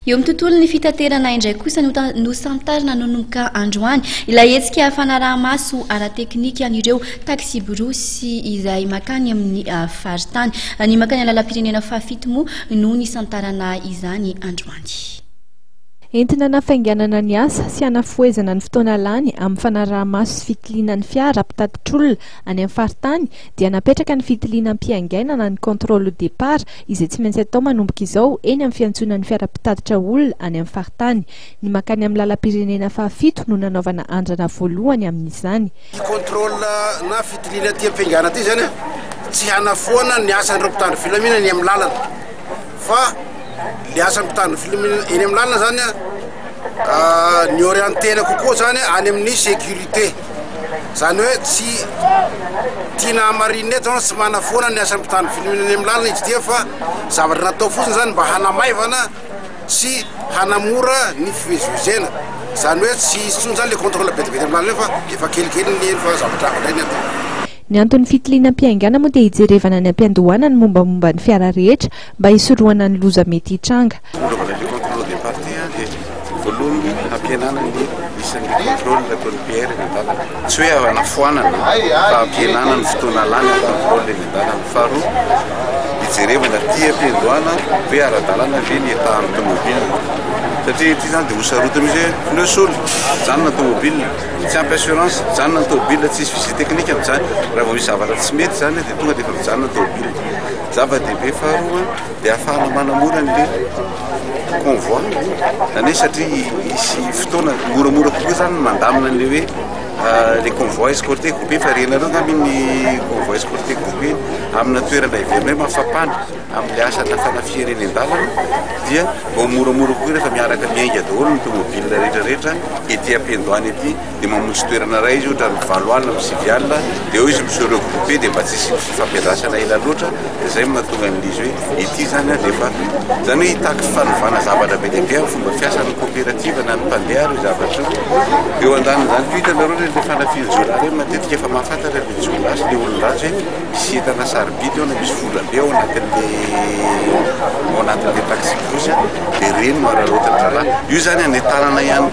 Eo amin'ny tontolon'ny fitaterana indray kosa nosantarina nanomboka androany ilay hetsika fanaraha-maso ara-teknika an'ireo taxi borosy izay makany amin'ny faritany. Ny makany lalam-pirenena fahafito moa no nisantarana izany androany. Entina nafainganana ny asa sy hanafoezana ny fotoana lany amin'ny fanaraha-maso sy fitiliana ny fiara mpitatitr'olona any amin'ny faritany dia napetraka ny fitiliana am-piangainana ny contrôle départ izay tsy maintsy atao manomboka izao eny amin'ny fiantsonan'ny fiara mpitatitra olona any amin'ny faritany. Ny makany amin'ny lalam-pirenena fahafito no nanaovana andrana voalohany amin'izany. Contrôle na fitiliana aty am-piangainana aty zany tsy hanafoana ny asan'ireo mpitandro filaminana eny amin'ny lalana fa le asa mpitandro filaminana eny amin'ny lalana zany ny orientena kokoa zany any amin'ny sécurité zany hoe tsy tiana marina eto tsy manafoana ny asa mpitandro filaminana eny amin'ny lalana izy dia fa zavatra natao fotsiny zany mba hanamaivana sy hanamora ny fivezivezena zany hoe tsy tsony zany le contrôle betibety amin'ny lalana fa efa kelikely ny eny fa zavatra hafa indray ny atao. Ny antony fitiliana am-piaingana moa dia hijerevana ny am-piandohana ny mombamomba ny fiara rehetra mba hisorohana ny loza mety hitranga. Voalohany ampianana ny isan'ny contrôle nataon'ny PR eny an-dalana tsy hoe hanafoanana fa ampianana ny fotoana lany contrôle eny an-dalana. Faharoa hijerevana aty am-piandohana hoe ara-dalana ve ny etahan'ny tomobile satria ity zany dia hosarota misy hoe pneu sol janona tomobile tsy ampy assurance janona ny tomobile tsisy visite technique amin'izany raha vao misy zavatra tsy mety zany dia tonga dia efa mijanona tomobile. Zava-dehibe faharoa dia ahafahana manamora ny convoi zany hoe satria isy fotoana moramora kokoa zany mandamina ny hoe les convois escortés coupés fa renareo zany ny convois escortés coupés amina toerana iverina hoe mafapana amin'ny asana fanafia reny an-dalana dia mba moramora kokoa rehefa miaraka miainga daholo ny tomobile rehetrarehetra ety am-piandohany ety dia mamonjy toerana ray izy ohatra valo alina amin'ny sivy alina dia eo izy miseo coupé dia mba tsisy fampiadrasana ela loatra dia zay mahatonga an'izy hoe ety zany dia efa zany hoe hitaky fanovana zavatra be lehibe amin'ny fomba fiasan'ny coopérative na ny mpandeha ry zavatra eo andaniny zany ko hitanareo le fanafiany jola reny matetika efa mahafantatra le jola sy le olon-dratsy hoe misy entana saribity ao na misy vola be ao anatin'le taxi borosy dia reny no ararotana io zany hanetanana ihany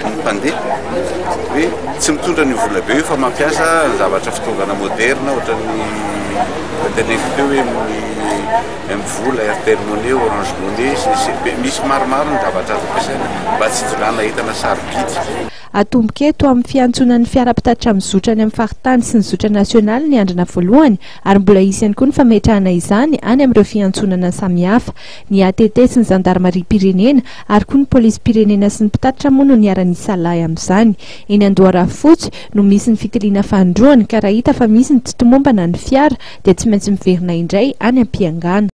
ny mpandeha hoe tsy mitondra ny vola be io fa mampiasa zavatra fitaovana moderna ohatran'ny teneniko teo hoe vola Airtel Money, Orange Money misy maromaro ny zavatra azo ampiasaina mba tsy tolana entana saribity. Atomboka eto amin'ny fiantsonan'ny fiara-pitatitra mizotra any amin'ny faritany sy ny zotra nasionaly ny andrana voalohany ary mbola isy ihany koa ny fametrahana izany any amin'ireo fiantsonana samihafa. Ny ATT sy ny zandarmaria pirenena ary koa ny polisy pirenena sy ny mpitatitra moa no niara-nisa lahy amin'izany. Eny Andoharafotsy no misy ny fitiliana fandroany ka raha hita fa misy ny tsy tomombana ny fiara dia tsy maintsy miverina indray any am-piangana.